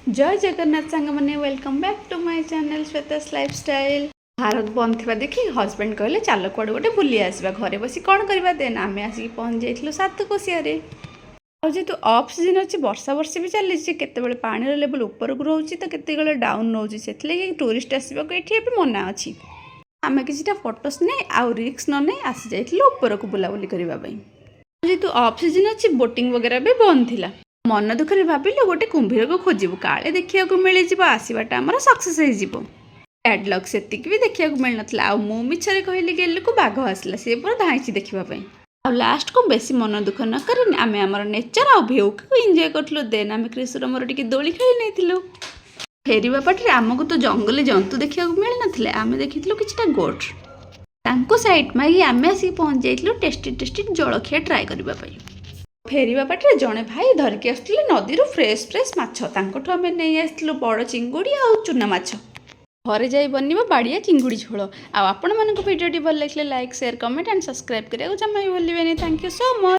जय जगन्नाथ सांग मैंने welcome back to my channel Shweta's lifestyle. Bharat bandh थी देखी हजबैंड कहले चल कौड़े गोटे बुली आसवा घरे बस कौन करवा देन आम आसिक पहुँच जाइलु सातकोशिया जेहेतु अफ सीजन अच्छी वर्षा वर्षी भी चली केत पानी लेवल ऊपर को रोचे तो केत डाउन रोचे से टूरिस्ट आसवाक ये मना अच्छी आम कि फोटोस नहीं आउ रिक्स न नहीं आसी जाइलु ऊपर को बुलाबुली करने जेहेतु अफ सीजन अच्छी बोटिंग वगैरह भी बंद थिला मन दुखरे भाविलु गोटे कुंभीर को खोजबू काले देखा मिल आसवाटा आमर सक्सेस हो बैड लक से भी देखा मिल ना आ मिछरे कहली गेलु को बाघ आसला सी पूरा धाई देखापी आ लास्ट को बेसी मन दुख न कर आम आमर नेचर आ भ्यू को एंजॉय करूँ देन आम कृष्ण मोर टी दोली खेली नहीं फेरवा पाटे आमको तो जंगली जंतु देखा मिल ना आम देखी कि गोट सैड मागी आम आसिक पहुँच जाइलु टेस्टी टेस्टी जलखिया ट्राए करने फेरवा पाटे जड़े भाई धरिकी आसुले नदी फ्रेश फ्रेश माछ आम नहीं आसलु बड़ चिंगुड़ी आ चूना माछ घरे जाई बनवा बाड़िया चिंगुड़ी झोल आपण भिडियो भल लगे like share comment and subscribe करने जमा भी भूलें। Thank you so much.